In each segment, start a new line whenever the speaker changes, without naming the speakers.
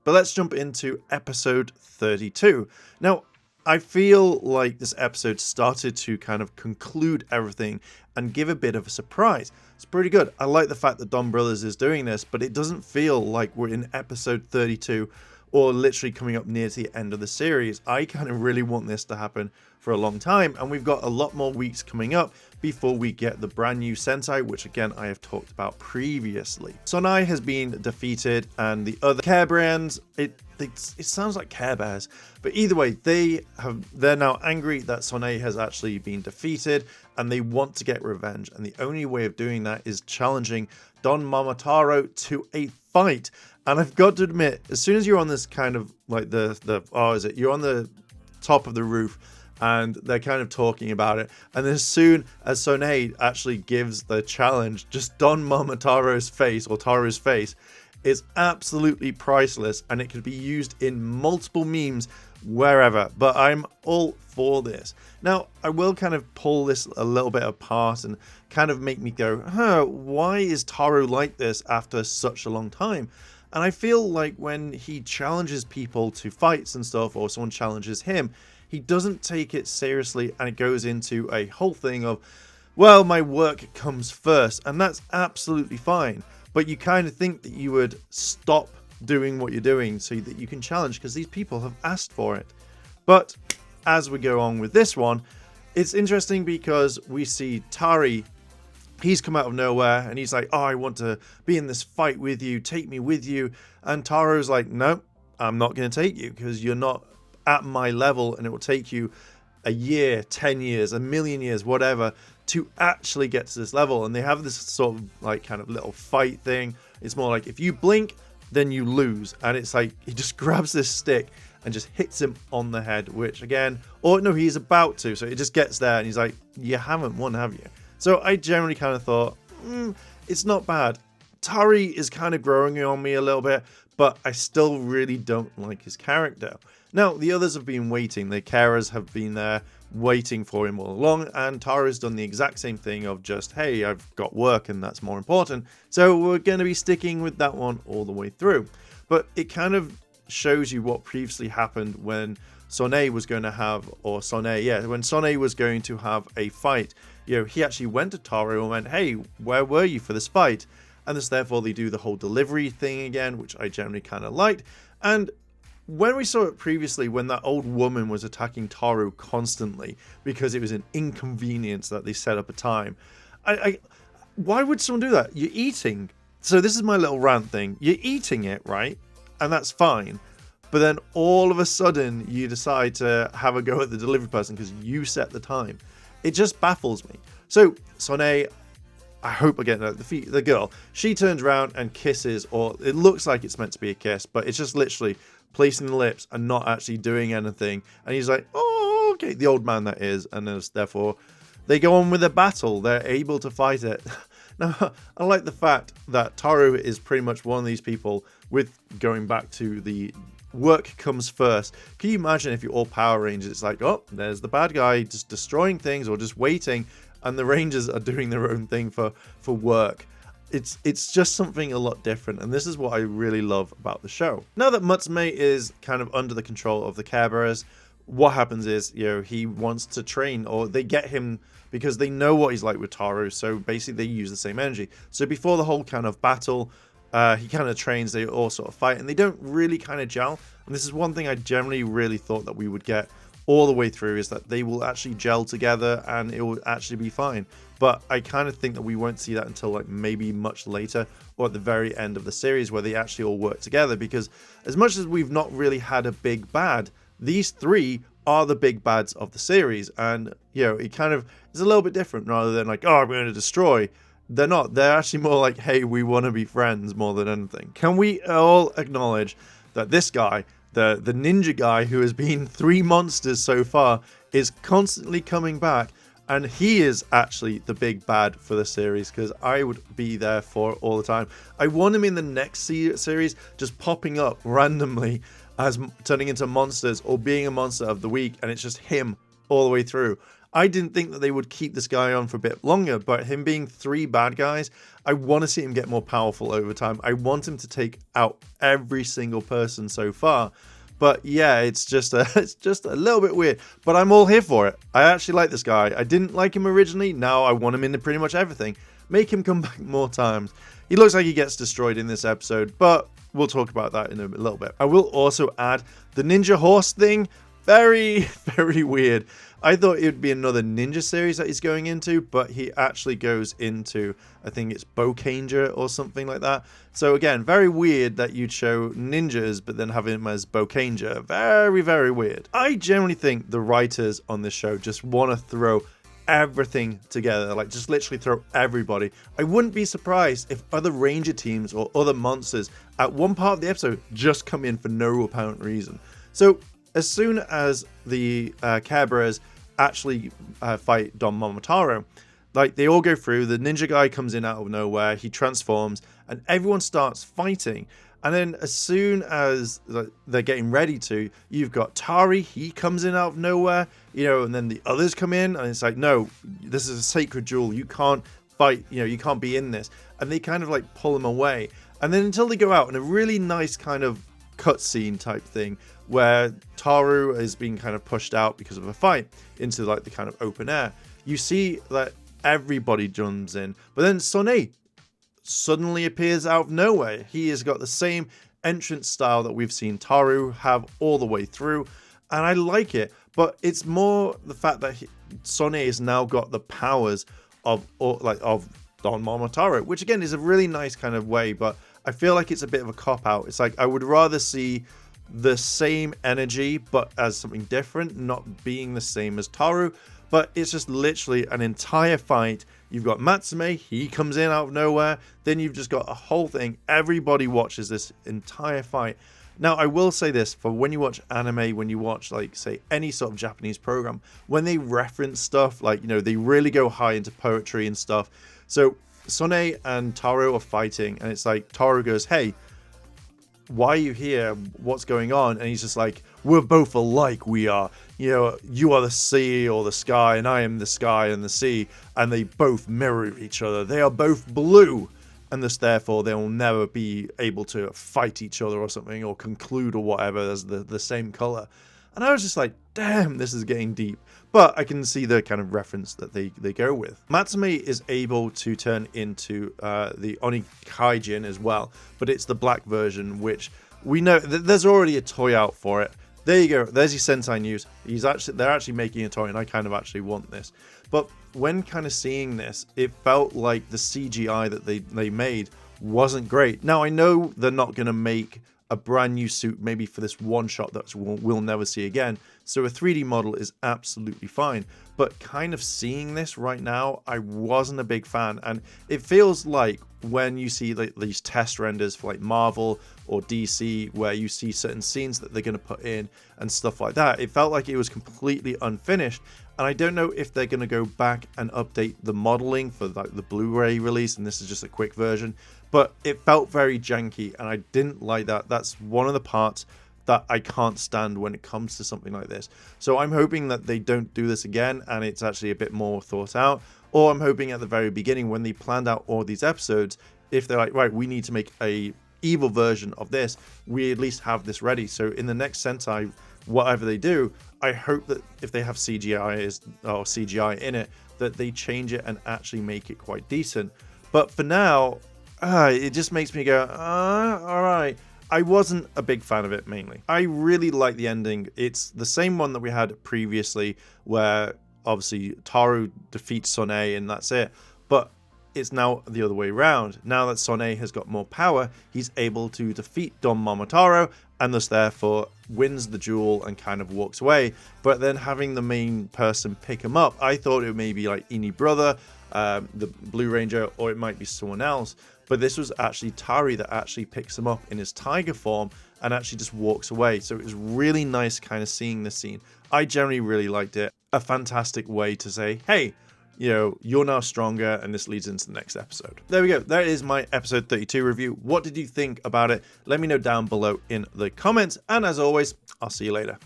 But let's jump into episode 32. Now, I feel like this episode started to kind of conclude everything and give a bit of a surprise. It's pretty good. I like the fact that Donbrothers is doing this, but it doesn't feel like we're in episode 32 or literally coming up near to the end of the series. I kind of really want this to happen for a long time, and we've got a lot more weeks coming up before we get the brand new Sentai, which again I have talked about previously. Sonai has been defeated, and the other Care Brands, it sounds like Care Bears, but either way, they're now angry that Sonai has actually been defeated, and they want to get revenge, and the only way of doing that is challenging Don Momotaro to a fight. And I've got to admit, as soon as you're on this kind of like you're on the top of the roof and they're kind of talking about it, and as soon as Sonai actually gives the challenge, just Don Momotaro's face, or Taro's face, is absolutely priceless, and it could be used in multiple memes wherever. But I'm all for this. Now, I will kind of pull this a little bit apart and kind of make me go, why is Taro like this after such a long time? And I feel like when he challenges people to fights and stuff, or someone challenges him, he doesn't take it seriously, and it goes into a whole thing of, well, my work comes first, and that's absolutely fine. But you kind of think that you would stop doing what you're doing so that you can challenge, because these people have asked for it. But as we go on with this one, it's interesting because we see Tari. He's come out of nowhere and he's like, oh, I want to be in this fight with you. Take me with you. And Taro's like, no, I'm not going to take you because you're not at my level, and it will take you a year, 10 years, a million years, whatever, to actually get to this level. And they have this sort of like kind of little fight thing. It's more like if you blink, then you lose. And it's like he just grabs this stick and just hits him on the head, which again, or no, he's about to. So it just gets there and he's like, you haven't won, have you? So I generally kind of thought, it's not bad. Tari is kind of growing on me a little bit, but I still really don't like his character. Now, the others have been waiting. The carers have been there waiting for him all along, and Tara's done the exact same thing of just, hey, I've got work and that's more important. So we're going to be sticking with that one all the way through. But it kind of shows you what previously happened when Sonai was going to have, when Sonai was going to have a fight. He actually went to Taro and went, hey, where were you for this fight? And this, therefore, they do the whole delivery thing again, which I generally kind of liked. And when we saw it previously, when that old woman was attacking Taro constantly because it was an inconvenience that they set up a time, why would someone do that? You're eating. So this is my little rant thing. You're eating it, right? And that's fine. But then all of a sudden, you decide to have a go at the delivery person because you set the time. It just baffles me. So Sonai, I hope again, the girl, she turns around and kisses, or it looks like it's meant to be a kiss, but it's just literally placing the lips and not actually doing anything. And he's like, oh, okay, the old man that is, and therefore they go on with a battle. They're able to fight it. Now, I like the fact that Taro is pretty much one of these people with going back to the work comes first. Can you imagine if you're all Power Rangers? It's like, oh, there's the bad guy just destroying things or just waiting, and the Rangers are doing their own thing for work. It's just something a lot different, and this is what I really love about the show. Now that Mutsume is kind of under the control of the Care Bearers, what happens is, he wants to train, or they get him because they know what he's like with Taro, so basically they use the same energy. So before the whole kind of battle, he kind of trains, they all sort of fight, and they don't really kind of gel. And this is one thing I generally really thought that we would get all the way through, is that they will actually gel together and it will actually be fine. But I kind of think that we won't see that until like maybe much later, or at the very end of the series, where they actually all work together. Because as much as we've not really had a big bad, these three are the big bads of the series. And, it kind of is a little bit different, rather than like, oh, I'm going to destroy. They're not. They're actually more like, hey, we want to be friends more than anything. Can we all acknowledge that this guy, the ninja guy who has been 3 monsters so far, is constantly coming back, and he is actually the big bad for the series, because I would be there for it all the time. I want him in the next series just popping up randomly as turning into monsters or being a monster of the week, and it's just him all the way through. I didn't think that they would keep this guy on for a bit longer, but him being 3 bad guys, I want to see him get more powerful over time. I want him to take out every single person so far. But yeah, it's just a little bit weird, but I'm all here for it. I actually like this guy. I didn't like him originally. Now I want him into pretty much everything. Make him come back more times. He looks like he gets destroyed in this episode, but we'll talk about that in a little bit. I will also add the ninja horse thing. Very, very weird. I thought it would be another ninja series that he's going into, but he actually goes into, I think it's Bokanger or something like that. So again, very weird that you'd show ninjas, but then have him as Bokanger. Very, very weird. I generally think the writers on this show just want to throw everything together, like just literally throw everybody. I wouldn't be surprised if other ranger teams or other monsters at one part of the episode just come in for no apparent reason. So as soon as the Care Bears actually fight Don Momotaro, like they all go through, the ninja guy comes in out of nowhere, he transforms, and everyone starts fighting. And then as soon as they're getting ready to, you've got Tari, he comes in out of nowhere, you know, and then the others come in, and it's like, no, this is a sacred duel, you can't fight, you know, you can't be in this. And they kind of like pull him away. And then until they go out in a really nice kind of cutscene type thing, where Taru is being kind of pushed out because of a fight into like the kind of open air. You see that everybody jumps in, but then Sonet suddenly appears out of nowhere. He has got the same entrance style that we've seen Taru have all the way through, and I like it, but it's more the fact that Sonet has now got the powers of Don Momotaro, which again is a really nice kind of way, but I feel like it's a bit of a cop-out. It's like I would rather see the same energy but as something different, not being the same as Taru. But it's just literally an entire fight. You've got Matsume, he comes in out of nowhere, then you've just got a whole thing. Everybody watches this entire fight. Now I will say this, for when you watch anime, when you watch like say any sort of Japanese program, when they reference stuff, like, you know, they really go high into poetry and stuff. So Sone and Taro are fighting, and it's like Taro goes, hey, why are you here? What's going on? And he's just like, we're both alike, we are. You know, you are the sea or the sky, and I am the sky and the sea, and they both mirror each other. They are both blue, and thus therefore they will never be able to fight each other or something, or conclude or whatever as the same color. And I was just like, damn, this is getting deep. But I can see the kind of reference that they go with. Matsume is able to turn into the Onikaijin as well, but it's the black version, which we know there's already a toy out for it. There you go. There's your Sentai news. They're actually making a toy, and I kind of actually want this. But when kind of seeing this, it felt like the CGI that they made wasn't great. Now I know they're not going to make a brand new suit maybe for this one shot that we'll never see again, so a 3D model is absolutely fine, but kind of seeing this right now, I wasn't a big fan. And it feels like when you see like these test renders for like Marvel or DC, where you see certain scenes that they're going to put in and stuff like that, it felt like it was completely unfinished. And I don't know if they're going to go back and update the modeling for like the Blu-ray release, and this is just a quick version, but it felt very janky, and I didn't like that. That's one of the parts that I can't stand when it comes to something like this. So I'm hoping that they don't do this again, and it's actually a bit more thought out. Or I'm hoping at the very beginning, when they planned out all these episodes, if they're like, right, we need to make a evil version of this, we at least have this ready. So in the next Sentai, whatever they do, I hope that if they have CGI in it, that they change it and actually make it quite decent. But for now, it just makes me go, all right. I wasn't a big fan of it, mainly. I really like the ending. It's the same one that we had previously, where obviously Taru defeats Sone and that's it. But it's now the other way around. Now that Sone has got more power, he's able to defeat Don Momotaro, and thus therefore wins the duel and kind of walks away. But then having the main person pick him up, I thought it may be like Ini Brother, the Blue Ranger, or it might be someone else. But this was actually Tari that actually picks him up in his tiger form and actually just walks away. So it was really nice kind of seeing this scene. I generally really liked it. A fantastic way to say, hey, you know, you're now stronger, and this leads into the next episode. There we go. That is my episode 32 review. What did you think about it? Let me know down below in the comments. And as always, I'll see you later.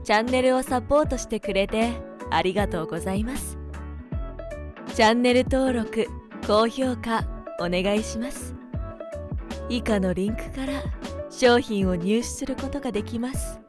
チャンネルをサポートしてくれてありがとうございます。チャンネル登録、高評価お願いします。以下のリンクから商品を入手することができます。